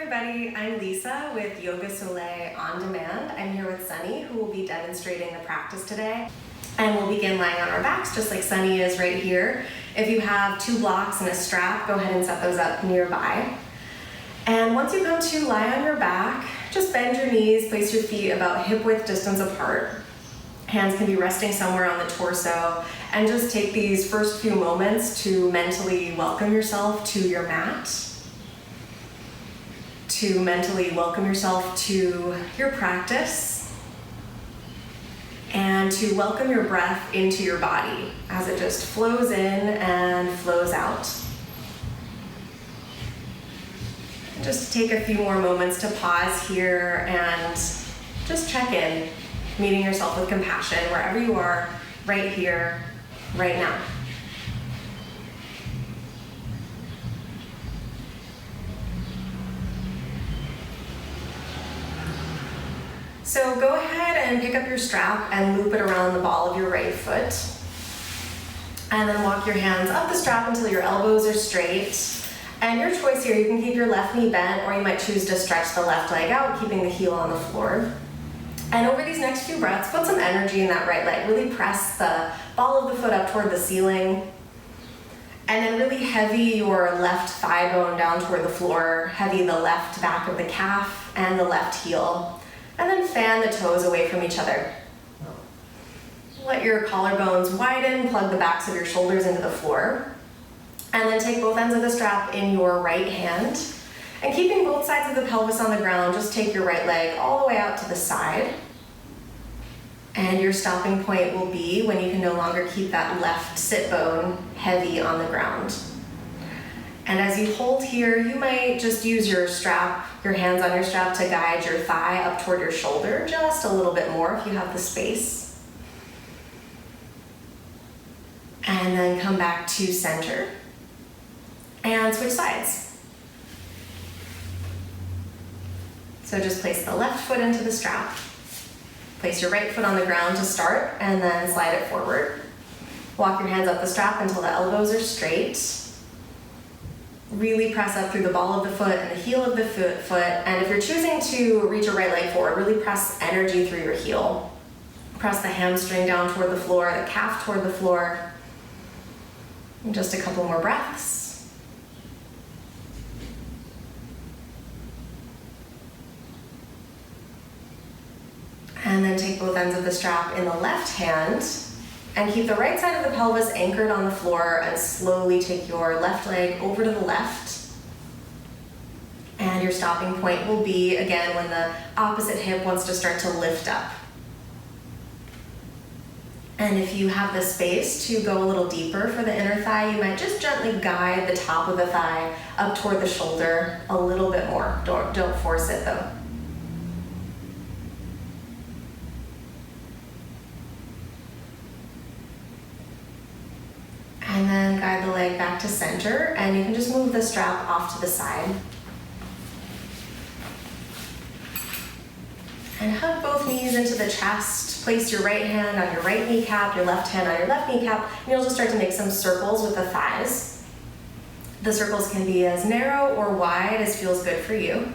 everybody, I'm Lisa with YogaSole On Demand. I'm here with Sunny, who will be demonstrating the practice today. And we'll begin lying on our backs, just like Sunny is right here. If you have 2 blocks and a strap, go ahead and set those up nearby. And once you come to lie on your back, just bend your knees, place your feet about hip-width distance apart. Hands can be resting somewhere on the torso, and just take these first few moments to mentally welcome yourself to your mat, to mentally welcome yourself to your practice, and to welcome your breath into your body as it just flows in and flows out. Just take a few more moments to pause here and just check in, meeting yourself with compassion wherever you are, right here, right now. So go ahead and pick up your strap and loop it around the ball of your right foot. And then walk your hands up the strap until your elbows are straight. And your choice here, you can keep your left knee bent, or you might choose to stretch the left leg out, keeping the heel on the floor. And over these next few breaths, put some energy in that right leg. Really press the ball of the foot up toward the ceiling. And then really heavy your left thigh bone down toward the floor. Heavy the left back of the calf and the left heel. And then fan the toes away from each other. Let your collarbones widen, plug the backs of your shoulders into the floor. And then take both ends of the strap in your right hand. And keeping both sides of the pelvis on the ground, just take your right leg all the way out to the side. And your stopping point will be when you can no longer keep that left sit bone heavy on the ground. And as you hold here, you might just use your strap, your hands on your strap, to guide your thigh up toward your shoulder just a little bit more if you have the space. And then come back to center and switch sides. So just place the left foot into the strap. Place your right foot on the ground to start, and then slide it forward. Walk your hands up the strap until the elbows are straight. Really press up through the ball of the foot and the heel of the foot. And if you're choosing to reach your right leg forward, really press energy through your heel. Press the hamstring down toward the floor, the calf toward the floor. And just a couple more breaths. And then take both ends of the strap in the left hand and keep the right side of the pelvis anchored on the floor, and slowly take your left leg over to the left. And your stopping point will be, again, when the opposite hip wants to start to lift up. And if you have the space to go a little deeper for the inner thigh, you might just gently guide the top of the thigh up toward the shoulder a little bit more. Don't force it though. And then guide the leg back to center, and you can just move the strap off to the side. And hug both knees into the chest. Place your right hand on your right kneecap, your left hand on your left kneecap, and you'll just start to make some circles with the thighs. The circles can be as narrow or wide as feels good for you.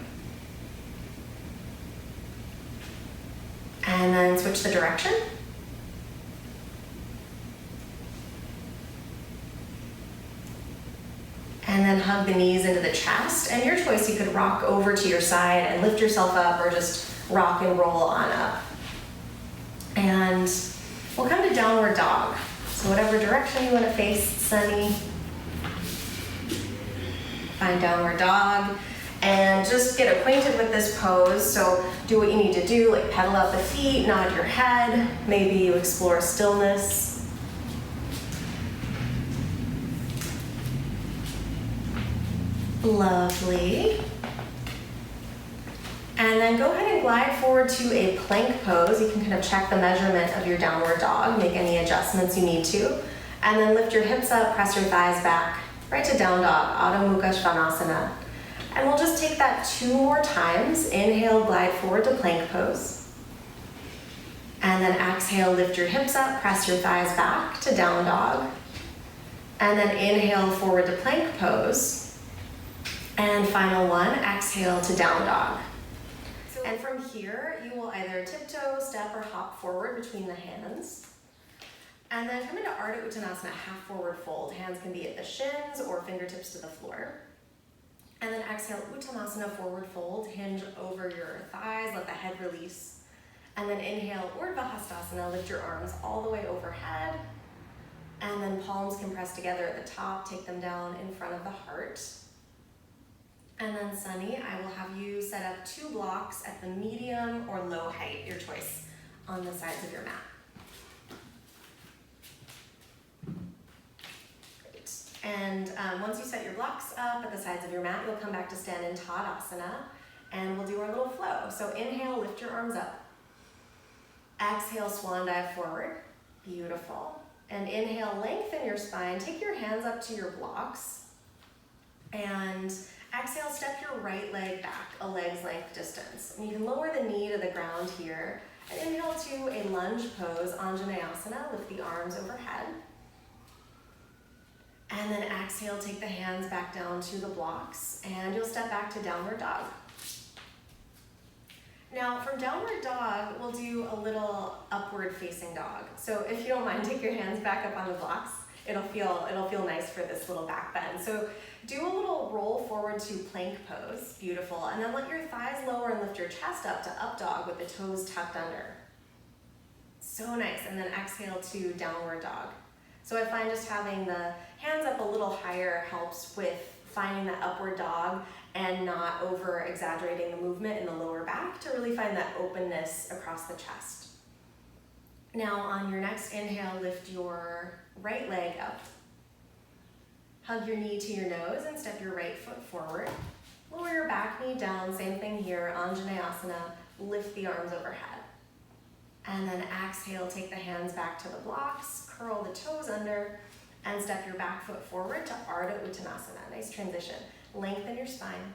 And then switch the direction. And then hug the knees into the chest. And your choice, you could rock over to your side and lift yourself up, or just rock and roll on up. And we'll come to downward dog. So whatever direction you want to face, Sunny. Find downward dog. And just get acquainted with this pose. So do what you need to do, like pedal out the feet, nod your head. Maybe you explore stillness. Lovely. And then go ahead and glide forward to a plank pose. You can kind of check the measurement of your downward dog, make any adjustments you need to. And then lift your hips up, press your thighs back, right to down dog, Adho Mukha Svanasana. And we'll just take that 2 more times. Inhale, glide forward to plank pose. And then exhale, lift your hips up, press your thighs back to down dog. And then inhale forward to plank pose. And final one, exhale to down dog. And from here, you will either tiptoe, step, or hop forward between the hands. And then come into Artichondrasana, half forward fold. Hands can be at the shins or fingertips to the floor. And then exhale, Uttanasana, forward fold. Hinge over your thighs, let the head release. And then inhale, Urdhva Hastasana, lift your arms all the way overhead. And then palms can press together at the top, take them down in front of the heart. And then Sunny, I will have you set up 2 blocks at the medium or low height, your choice, on the sides of your mat. Great. And once you set your blocks up at the sides of your mat, you'll come back to stand in Tadasana, and we'll do our little flow. So inhale, lift your arms up. Exhale, swan dive forward. Beautiful. And inhale, lengthen your spine. Take your hands up to your blocks. And exhale, step your right leg back a leg's length distance. And you can lower the knee to the ground here. And inhale to a lunge pose, Anjaneyasana. Lift the arms overhead. And then exhale, take the hands back down to the blocks. And you'll step back to downward dog. Now from downward dog, we'll do a little upward facing dog. So if you don't mind, take your hands back up on the blocks. It'll feel nice for this little back bend. So do a little roll forward to plank pose, beautiful. And then let your thighs lower and lift your chest up to up dog with the toes tucked under. So nice. And then exhale to downward dog. So I find just having the hands up a little higher helps with finding that upward dog and not over exaggerating the movement in the lower back to really find that openness across the chest. Now on your next inhale, lift your right leg up. Hug your knee to your nose and step your right foot forward. Lower your back knee down, same thing here, Anjaneyasana, lift the arms overhead. And then exhale, take the hands back to the blocks, curl the toes under, and step your back foot forward to Ardha Uttanasana. Nice transition. Lengthen your spine.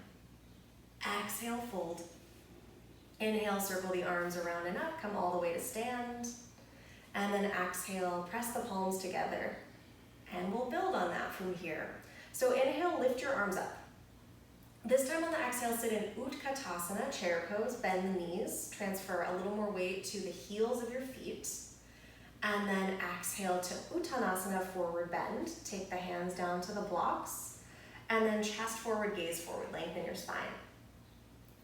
Exhale, fold. Inhale, circle the arms around and up, come all the way to stand. And then exhale, press the palms together. And we'll build on that from here. So inhale, lift your arms up. This time on the exhale, sit in Utkatasana, chair pose, bend the knees, transfer a little more weight to the heels of your feet. And then exhale to Uttanasana, forward bend. Take the hands down to the blocks. And then chest forward, gaze forward, lengthen your spine.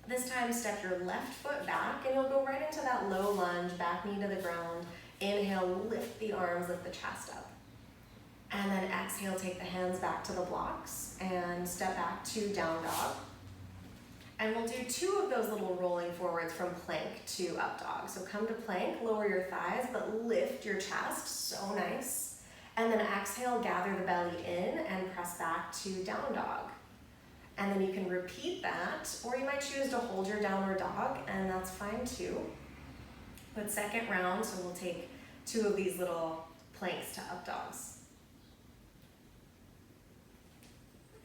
This time, step your left foot back and you'll go right into that low lunge, back knee to the ground. Inhale, lift the arms, lift the chest up. And then exhale, take the hands back to the blocks and step back to down dog. And we'll do 2 of those little rolling forwards from plank to up dog. So come to plank, lower your thighs, but lift your chest, so nice. And then exhale, gather the belly in and press back to down dog. And then you can repeat that, or you might choose to hold your downward dog, and that's fine too. But second round, so we'll take 2 of these little planks to up dogs.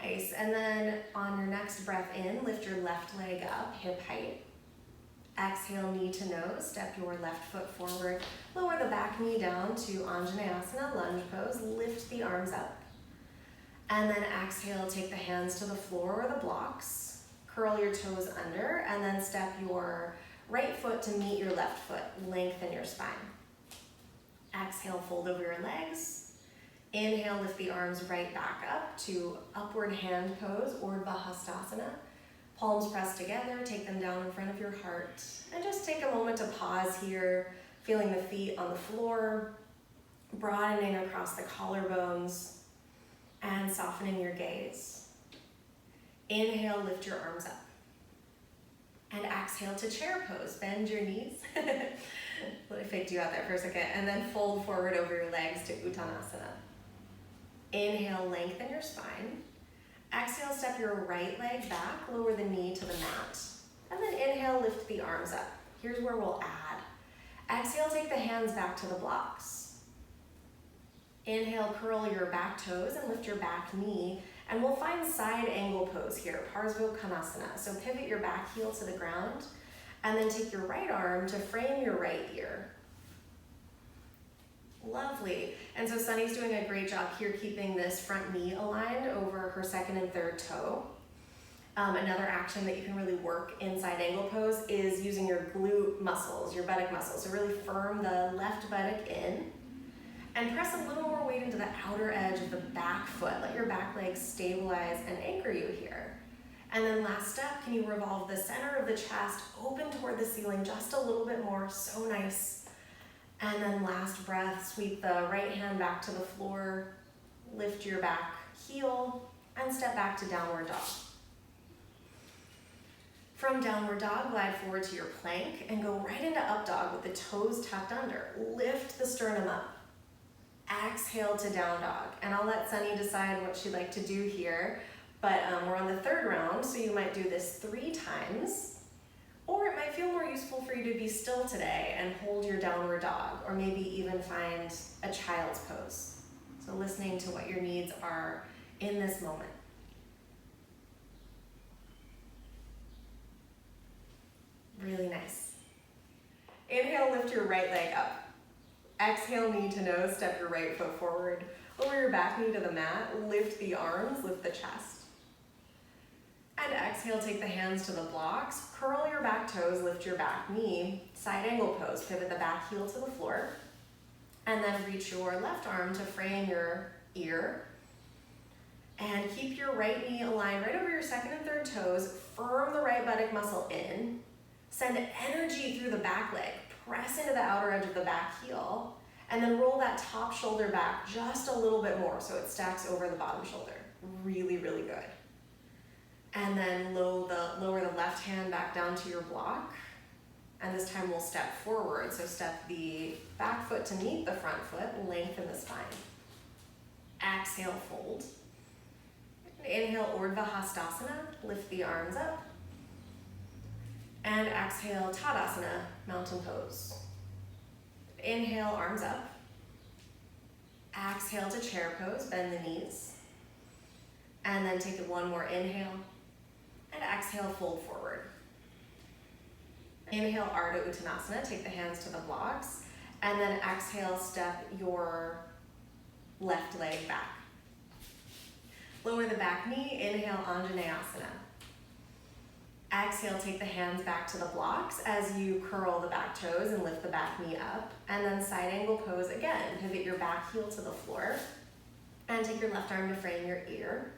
Nice, and then on your next breath in, lift your left leg up, hip height. Exhale, knee to nose, step your left foot forward. Lower the back knee down to Anjaneyasana, lunge pose, lift the arms up. And then exhale, take the hands to the floor or the blocks. Curl your toes under, and then step your right foot to meet your left foot. Lengthen your spine. Exhale, fold over your legs. Inhale, lift the arms right back up to upward hand pose, Urdhva Hastasana. Palms pressed together, take them down in front of your heart. And just take a moment to pause here, feeling the feet on the floor, broadening across the collarbones, and softening your gaze. Inhale, lift your arms up. And exhale to chair pose, bend your knees. Let me faked you out there for a second. And then fold forward over your legs to Uttanasana. Inhale, lengthen your spine. Exhale, step your right leg back, lower the knee to the mat. And then inhale, lift the arms up. Here's where we'll add. Exhale, take the hands back to the blocks. Inhale, curl your back toes and lift your back knee. And we'll find side angle pose here, Parsvakonasana. So pivot your back heel to the ground. And then take your right arm to frame your right ear. Lovely. And so Sunny's doing a great job here keeping this front knee aligned over her second and third toe. Another action that you can really work in side angle pose is using your glute muscles, your buttock muscles. So really firm the left buttock in and press a little more weight into the outer edge of the back foot. Let your back leg stabilize and anchor you here. And then last step, can you revolve the center of the chest open toward the ceiling just a little bit more? So nice. And then last breath, sweep the right hand back to the floor, lift your back heel, and step back to downward dog. From downward dog, glide forward to your plank and go right into up dog with the toes tucked under. Lift the sternum up. Exhale to down dog. And I'll let Sunny decide what she'd like to do here, but we're on the third round, so you might do this 3 times, or it might feel more useful for you to be still today and hold your downward dog, or maybe even find a child's pose. So listening to what your needs are in this moment. Really nice. Inhale, lift your right leg up. Exhale, knee to nose, step your right foot forward. Lower your back knee to the mat, lift the arms, lift the chest. And exhale, take the hands to the blocks, curl your back toes, lift your back knee, side angle pose, pivot the back heel to the floor, and then reach your left arm to frame your ear. And keep your right knee aligned right over your second and third toes, firm the right buttock muscle in, send energy through the back leg, press into the outer edge of the back heel, and then roll that top shoulder back just a little bit more so it stacks over the bottom shoulder. Really, really good. And then lower the left hand back down to your block. And this time we'll step forward. So step the back foot to meet the front foot, lengthen the spine. Exhale, fold. Inhale, Urdhva Hastasana, lift the arms up. And exhale, Tadasana, mountain pose. Inhale, arms up. Exhale to chair pose, bend the knees. And then take one more inhale. And exhale, fold forward. Inhale, Ardha Uttanasana, take the hands to the blocks. And then exhale, step your left leg back. Lower the back knee, inhale, Anjaneyasana. Exhale, take the hands back to the blocks as you curl the back toes and lift the back knee up. And then side angle pose again. Pivot your back heel to the floor and take your left arm to frame your ear.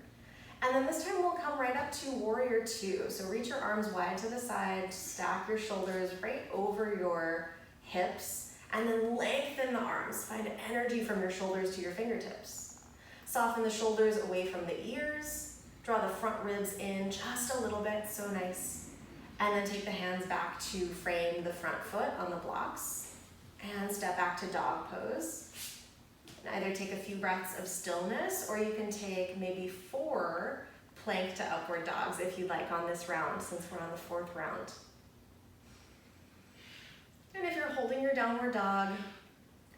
And then this time we'll come right up to warrior 2. So reach your arms wide to the side, stack your shoulders right over your hips, and then lengthen the arms. Find energy from your shoulders to your fingertips. Soften the shoulders away from the ears. Draw the front ribs in just a little bit, so nice. And then take the hands back to frame the front foot on the blocks. And step back to dog pose. And either take a few breaths of stillness, or you can take maybe 4 plank to upward dogs if you'd like on this round, since we're on the 4th round. And if you're holding your downward dog,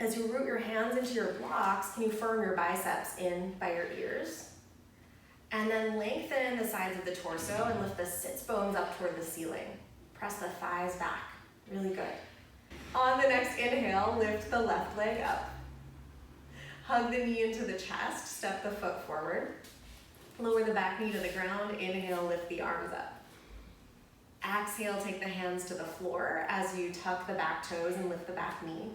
as you root your hands into your blocks, can you firm your biceps in by your ears? And then lengthen the sides of the torso and lift the sits bones up toward the ceiling. Press the thighs back, really good. On the next inhale, lift the left leg up. Hug the knee into the chest, step the foot forward. Lower the back knee to the ground, inhale, lift the arms up. Exhale, take the hands to the floor as you tuck the back toes and lift the back knee.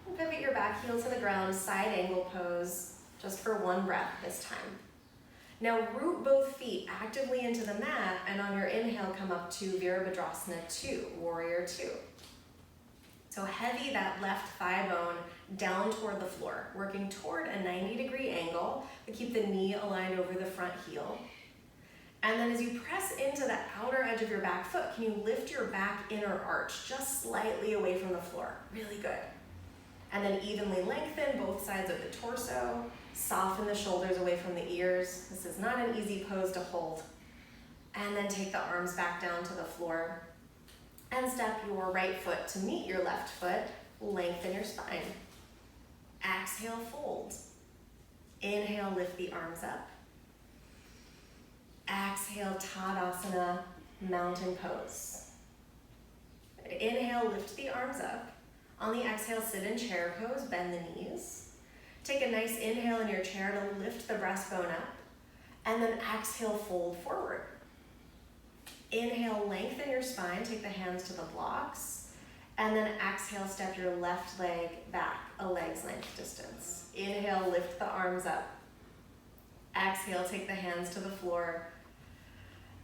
And pivot your back heel to the ground, side angle pose, just for 1 breath this time. Now root both feet actively into the mat, and on your inhale, come up to Virabhadrasana 2, warrior 2. So heavy that left thigh bone down toward the floor, working toward a 90-degree angle, but keep the knee aligned over the front heel. And then as you press into the outer edge of your back foot, can you lift your back inner arch just slightly away from the floor? Really good. And then evenly lengthen both sides of the torso, soften the shoulders away from the ears. This is not an easy pose to hold. And then take the arms back down to the floor and step your right foot to meet your left foot, lengthen your spine. Exhale, fold. Inhale, lift the arms up. Exhale, Tadasana, mountain pose. Inhale, lift the arms up. On the exhale, sit in chair pose, bend the knees. Take a nice inhale in your chair to lift the breastbone up. And then exhale, fold forward. Inhale, lengthen your spine, take the hands to the blocks, and then exhale, step your left leg back a leg's length distance. Inhale, lift the arms up. Exhale, take the hands to the floor,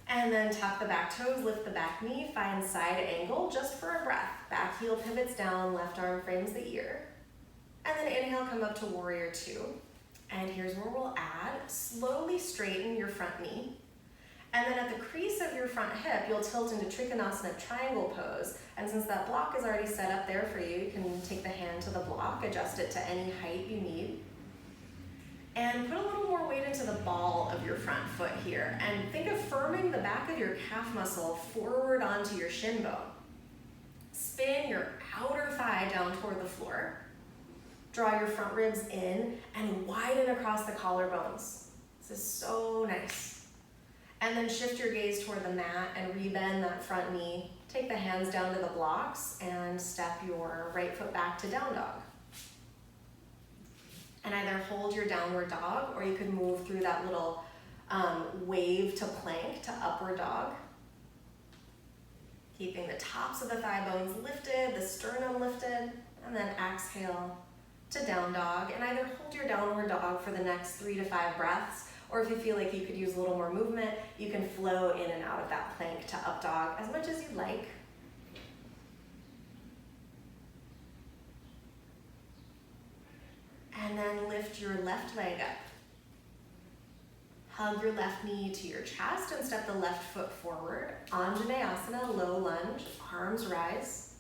and then tuck the back toes, lift the back knee, find side angle just for a breath. Back heel pivots down, left arm frames the ear. And then inhale, come up to warrior two. And here's where we'll add, slowly straighten your front knee. And then at the crease of your front hip, you'll tilt into Trikonasana triangle pose. And since that block is already set up there for you, you can take the hand to the block, adjust it to any height you need. And put a little more weight into the ball of your front foot here. And think of firming the back of your calf muscle forward onto your shin bone. Spin your outer thigh down toward the floor. Draw your front ribs in and widen across the collarbones. This is so nice. And then shift your gaze toward the mat and rebend that front knee. Take the hands down to the blocks and step your right foot back to down dog. And either hold your downward dog, or you could move through that little wave to plank to upward dog. Keeping the tops of the thigh bones lifted, the sternum lifted, and then exhale to down dog. And either hold your downward dog for the next 3 to 5 breaths, or if you feel like you could use a little more movement, you can flow in and out of that plank to up dog as much as you'd like. And then lift your left leg up. Hug your left knee to your chest and step the left foot forward. Anjaneyasana, low lunge, arms rise.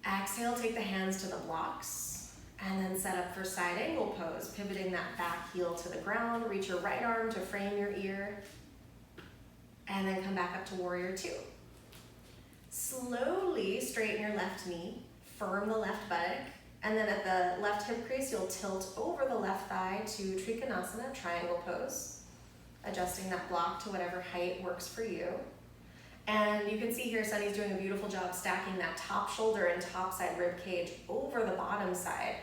Exhale, take the hands to the blocks. And then set up for side angle pose, pivoting that back heel to the ground. Reach your right arm to frame your ear. And then come back up to warrior two. Slowly straighten your left knee, firm the left buttock. And then at the left hip crease, you'll tilt over the left thigh to Trikonasana, triangle pose, adjusting that block to whatever height works for you. And you can see here, Sunny's doing a beautiful job stacking that top shoulder and top side rib cage over the bottom side.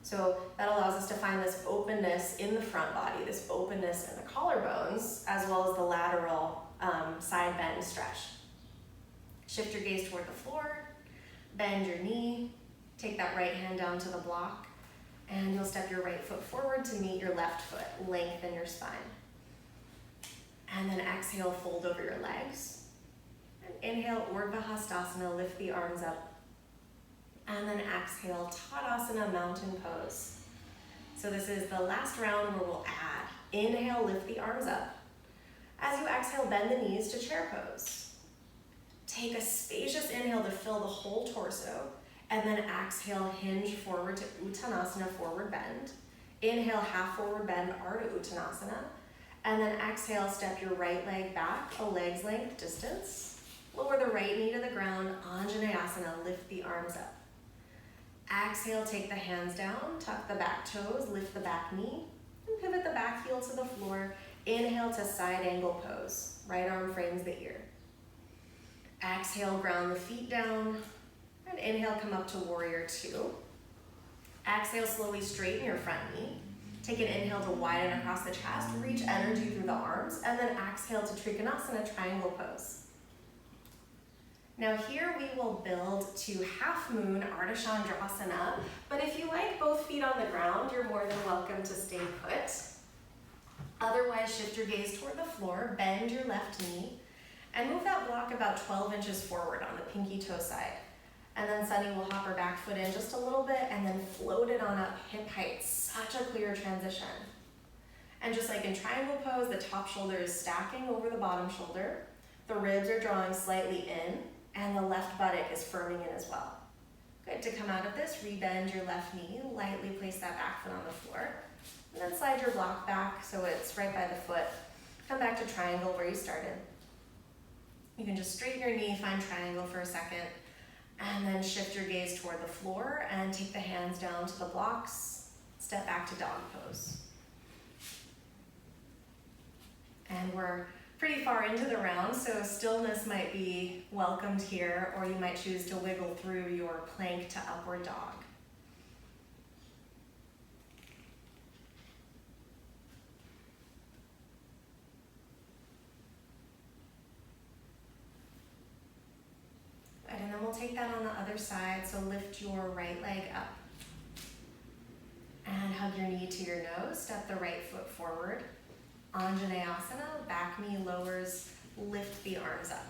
So that allows us to find this openness in the front body, this openness in the collarbones, as well as the lateral side bend stretch. Shift your gaze toward the floor, bend your knee, take that right hand down to the block, and you'll step your right foot forward to meet your left foot. Lengthen your spine. And then exhale, fold over your legs. And inhale, Urdhva Hastasana, lift the arms up. And then exhale, Tadasana, mountain pose. So this is the last round where we'll add. Inhale, lift the arms up. As you exhale, bend the knees to chair pose. Take a spacious inhale to fill the whole torso. And then exhale, hinge forward to Uttanasana, forward bend. Inhale, half forward bend, Ardha Uttanasana. And then exhale, step your right leg back a leg's length distance. Lower the right knee to the ground, Anjaneyasana, lift the arms up. Exhale, take the hands down, tuck the back toes, lift the back knee, and pivot the back heel to the floor. Inhale to side angle pose. Right arm frames the ear. Exhale, ground the feet down. And inhale, come up to warrior two. Exhale, slowly straighten your front knee. Take an inhale to widen across the chest, reach energy through the arms, and then exhale to Trikonasana, triangle pose. Now here we will build to half moon Artichondrasana, but if you like both feet on the ground, you're more than welcome to stay put. Otherwise, shift your gaze toward the floor, bend your left knee, and move that block about 12 inches forward on the pinky toe side. And then Sunny will hop her back foot in just a little bit and then float it on up hip height. Such a clear transition. And just like in triangle pose, the top shoulder is stacking over the bottom shoulder. The ribs are drawing slightly in, and the left buttock is firming in as well. Good. To come out of this, rebend your left knee, lightly place that back foot on the floor, and then slide your block back so it's right by the foot. Come back to triangle where you started. You can just straighten your knee, find triangle for a second, and then shift your gaze toward the floor and take the hands down to the blocks. Step back to dog pose. And we're pretty far into the round, so stillness might be welcomed here, or you might choose to wiggle through your plank to upward dog. we'll take that on the other side. So lift your right leg up. And hug your knee to your nose. Step the right foot forward. Anjaneyasana, back knee lowers, lift the arms up.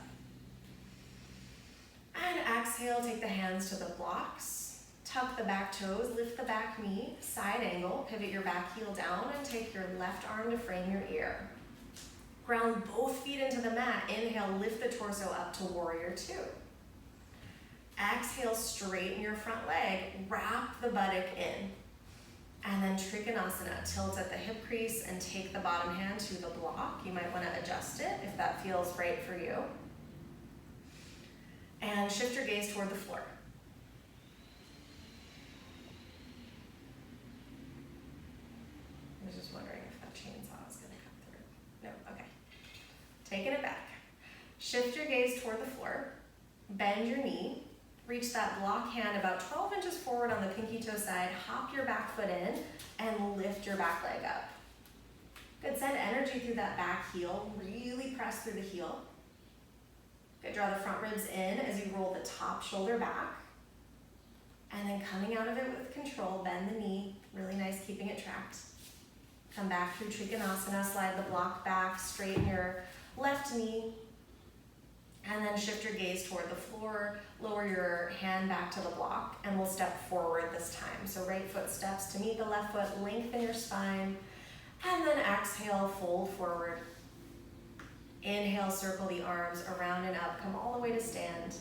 And exhale, take the hands to the blocks. Tuck the back toes, lift the back knee, side angle, pivot your back heel down and take your left arm to frame your ear. Ground both feet into the mat. Inhale, lift the torso up to warrior two. Exhale, straighten your front leg, wrap the buttock in. And then Trikonasana, tilt at the hip crease and take the bottom hand to the block. You might want to adjust it if that feels right for you. And shift your gaze toward the floor. I was just wondering if that chainsaw is going to come through. No, okay. Taking it back. Shift your gaze toward the floor. Bend your knee. Reach that block hand about 12 inches forward on the pinky toe side. Hop your back foot in and lift your back leg up. Good, send energy through that back heel. Really press through the heel. Good, draw the front ribs in as you roll the top shoulder back. And then coming out of it with control, bend the knee. Really nice, keeping it tracked. Come back through Trikonasana, slide the block back, straighten your left knee. And then shift your gaze toward the floor, lower your hand back to the block, and we'll step forward this time. So right foot steps to meet the left foot, lengthen your spine, and then exhale, fold forward. Inhale, circle the arms around and up, come all the way to stand.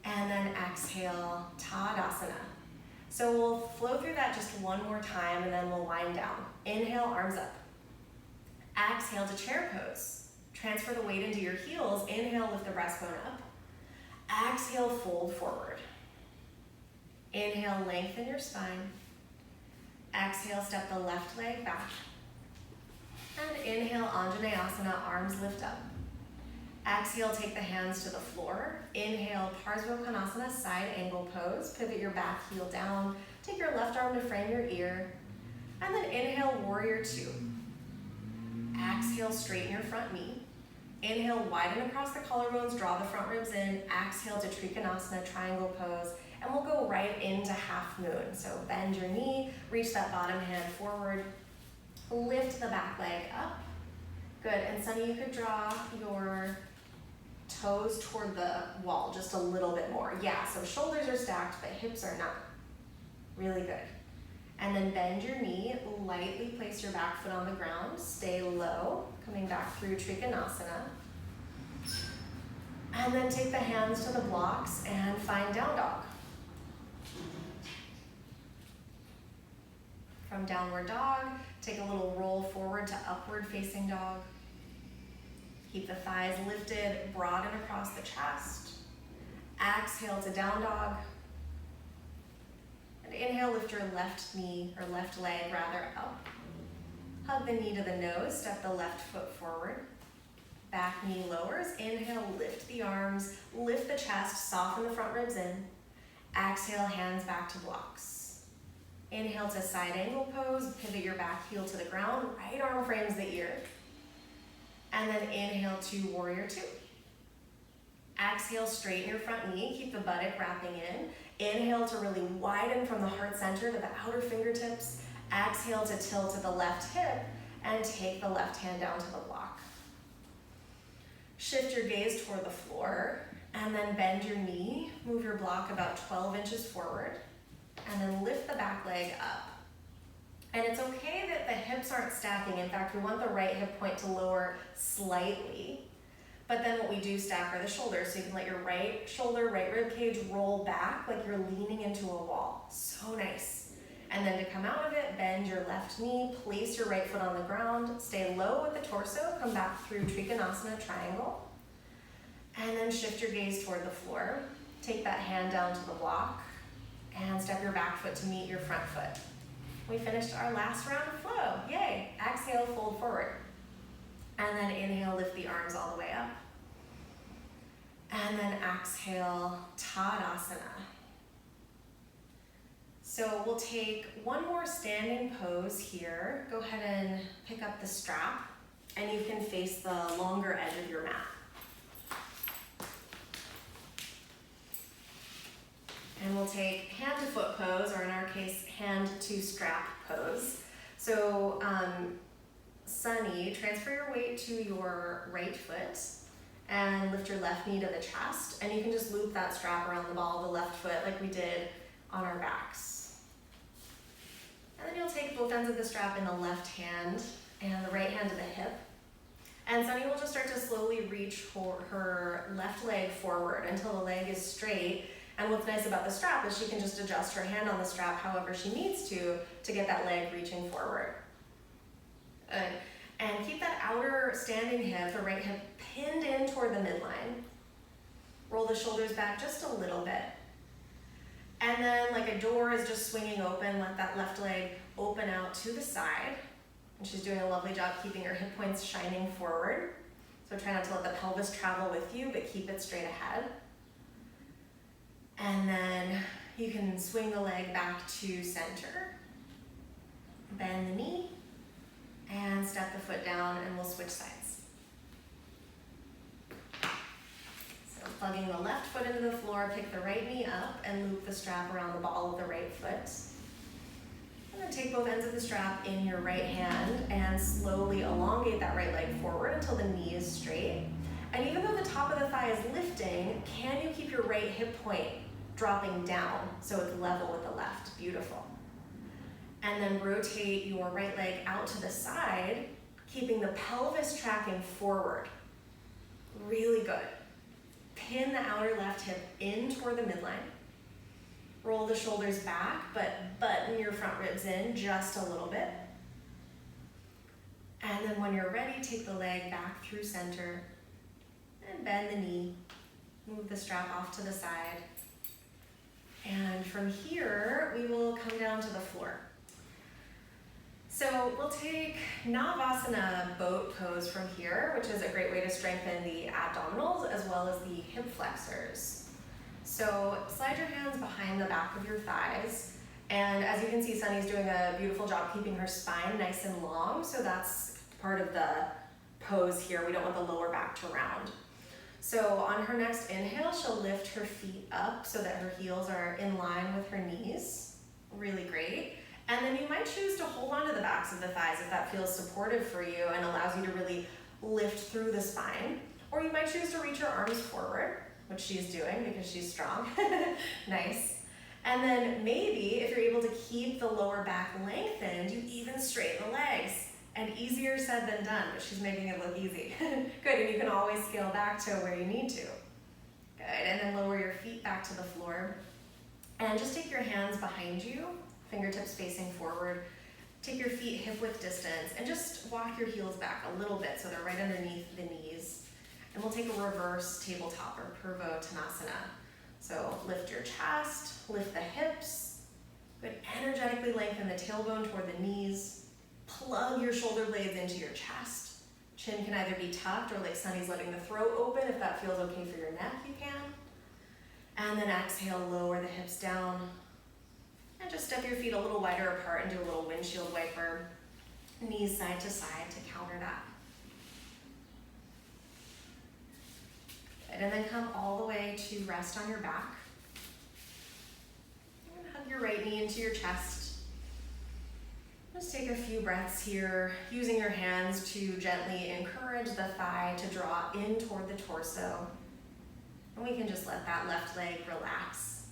And then exhale, Tadasana. So we'll flow through that just one more time, and then we'll wind down. Inhale, arms up. Exhale to chair pose. Transfer the weight into your heels. Inhale, lift the breastbone up. Exhale, fold forward. Inhale, lengthen your spine. Exhale, step the left leg back. And inhale, Anjaneyasana, arms lift up. Exhale, take the hands to the floor. Inhale, Artichondrasana, side angle pose. Pivot your back heel down. Take your left arm to frame your ear. And then inhale, warrior two. Exhale, straighten your front knee. Inhale, widen across the collarbones, draw the front ribs in. Exhale to Trikonasana, triangle pose. And we'll go right into half moon. So bend your knee, reach that bottom hand forward. Lift the back leg up. Good, and Sunny, you could draw your toes toward the wall just a little bit more. Yeah, so shoulders are stacked, but hips are not. Really good. And then bend your knee, lightly place your back foot on the ground, stay low, coming back through Trikonasana. And then take the hands to the blocks and find down dog. From downward dog, take a little roll forward to upward facing dog. Keep the thighs lifted, broaden across the chest. Exhale to down dog. And inhale, lift your left knee, or left leg rather, up. Hug the knee to the nose, step the left foot forward. Back knee lowers. Inhale, lift the arms, lift the chest, soften the front ribs in. Exhale, hands back to blocks. Inhale to side angle pose, pivot your back heel to the ground, right arm frames the ear. And then inhale to warrior two. Exhale, straighten your front knee, keep the buttock wrapping in. Inhale to really widen from the heart center to the outer fingertips. Exhale to tilt to the left hip and take the left hand down to the block. Shift your gaze toward the floor and then bend your knee. Move your block about 12 inches forward and then lift the back leg up. And it's okay that the hips aren't stacking. In fact, we want the right hip point to lower slightly. But then what we do stack are the shoulders. So you can let your right shoulder, right rib cage roll back like you're leaning into a wall. So nice. And then to come out of it, bend your left knee, place your right foot on the ground, stay low with the torso, come back through Trikonasana, triangle. And then shift your gaze toward the floor. Take that hand down to the block and step your back foot to meet your front foot. We finished our last round of flow. Yay. Exhale, fold forward. And then inhale, lift the arms all the way up. And then exhale, Tadasana. So we'll take one more standing pose here. Go ahead and pick up the strap, and you can face the longer edge of your mat. take hand to foot pose, or in our case, hand to strap pose. So Sunny, transfer your weight to your right foot and lift your left knee to the chest, and you can just loop that strap around the ball of the left foot like we did on our backs. And then you'll take both ends of the strap in the left hand and the right hand to the hip. And Sunny will just start to slowly reach her left leg forward until the leg is straight. And what's nice about the strap is she can just adjust her hand on the strap however she needs to get that leg reaching forward. Good. And keep that outer standing hip, the right hip, pinned in toward the midline. Roll the shoulders back just a little bit. And then like a door is just swinging open, let that left leg open out to the side. And she's doing a lovely job keeping her hip points shining forward. So try not to let the pelvis travel with you, but keep it straight ahead. And then you can swing the leg back to center. Bend the knee and step the foot down, and we'll switch sides. So plugging the left foot into the floor, pick the right knee up and loop the strap around the ball of the right foot. And then take both ends of the strap in your right hand and slowly elongate that right leg forward until the knee is straight. And even though the top of the thigh is lifting, can you keep your right hip point dropping down so it's level with the left? Beautiful. And then rotate your right leg out to the side, keeping the pelvis tracking forward. Really good. Pin the outer left hip in toward the midline. Roll the shoulders back, but button your front ribs in just a little bit. And then when you're ready, take the leg back through center and bend the knee. Move the strap off to the side. And from here, we will come down to the floor. So we'll take Navasana boat pose from here, which is a great way to strengthen the abdominals as well as the hip flexors. So slide your hands behind the back of your thighs. And as you can see, Sunny's doing a beautiful job keeping her spine nice and long. So that's part of the pose here. We don't want the lower back to round. So on her next inhale, she'll lift her feet up so that her heels are in line with her knees. Really great. And then you might choose to hold on to the backs of the thighs if that feels supportive for you and allows you to really lift through the spine. Or you might choose to reach your arms forward, which she's doing because she's strong. Nice. And then maybe if you're able to keep the lower back lengthened, you even straighten the legs. And easier said than done, but she's making it look easy. Good, and you can always scale back to where you need to. Good, and then lower your feet back to the floor. And just take your hands behind you, fingertips facing forward. Take your feet hip width distance and just walk your heels back a little bit so they're right underneath the knees. And we'll take a reverse tabletop or Purvottanasana. So lift your chest, lift the hips. Good, energetically lengthen the tailbone toward the knees. Plug your shoulder blades into your chest. Chin can either be tucked or like Sunny's letting the throat open. If that feels okay for your neck, you can. And then exhale, lower the hips down. And just step your feet a little wider apart and do a little windshield wiper. Knees side to side to counter that. Good. And then come all the way to rest on your back. And hug your right knee into your chest. Just take a few breaths here, using your hands to gently encourage the thigh to draw in toward the torso. And we can just let that left leg relax.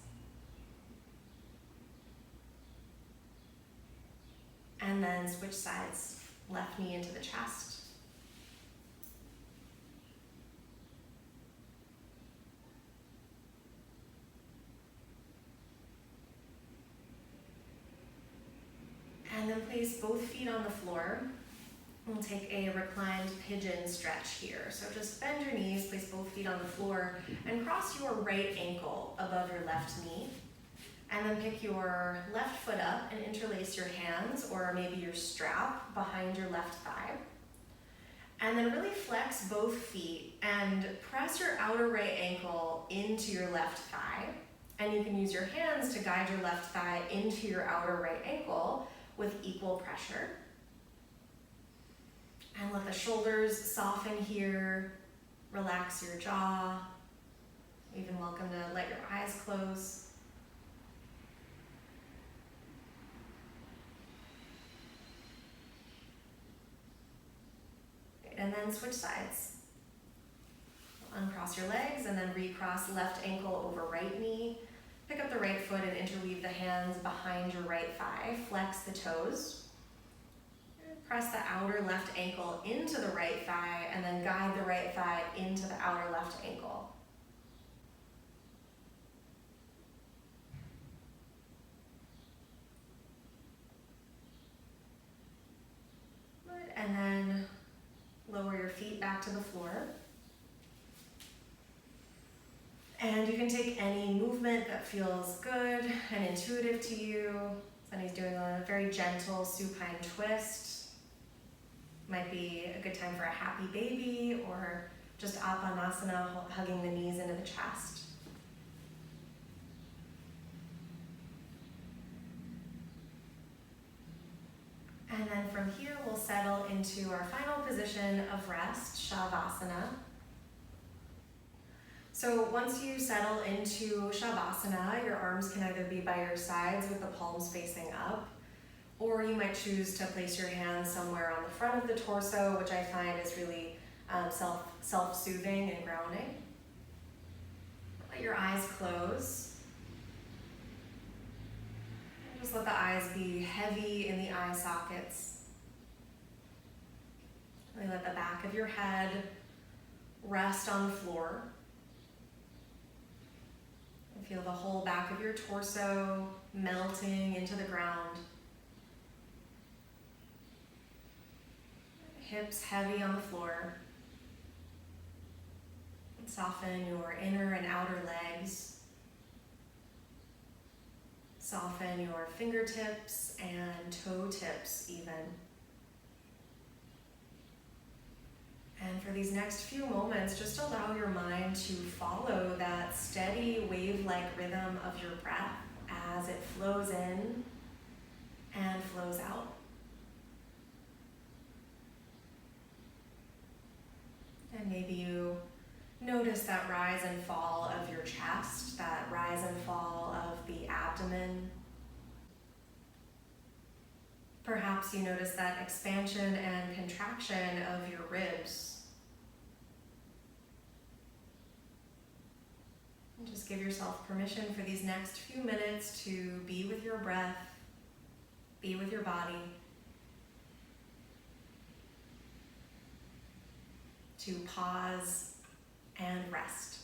And then switch sides, left knee into the chest. And then place both feet on the floor. We'll take a reclined pigeon stretch here. So just bend your knees, place both feet on the floor, and cross your right ankle above your left knee. And then pick your left foot up and interlace your hands, or maybe your strap, behind your left thigh. And then really flex both feet and press your outer right ankle into your left thigh. And you can use your hands to guide your left thigh into your outer right ankle with equal pressure. And let the shoulders soften here. Relax your jaw. Even welcome to let your eyes close. and then switch sides. Uncross your legs and then recross left ankle over right knee. Pick up the right foot and interweave the hands behind your right thigh. Flex the toes. Press the outer left ankle into the right thigh and then guide the right thigh into the outer left ankle. Good. And then lower your feet back to the floor. And you can take any movement that feels good and intuitive to you. Sunny's doing a very gentle supine twist. Might be a good time for a happy baby or just Apanasana, hugging the knees into the chest. And then from here, we'll settle into our final position of rest, Shavasana. So once you settle into Shavasana, your arms can either be by your sides with the palms facing up, or you might choose to place your hands somewhere on the front of the torso, which I find is really self-soothing and grounding. Let your eyes close. And just let the eyes be heavy in the eye sockets. Really let the back of your head rest on the floor. And feel the whole back of your torso melting into the ground. Hips heavy on the floor. And soften your inner and outer legs. Soften your fingertips and toe tips even. And for these next few moments, just allow your mind to follow that steady wave-like rhythm of your breath as it flows in and flows out. And maybe you notice that rise and fall of your chest, that rise and fall of the abdomen. Perhaps you notice that expansion and contraction of your ribs. And just give yourself permission for these next few minutes to be with your breath, be with your body, to pause and rest.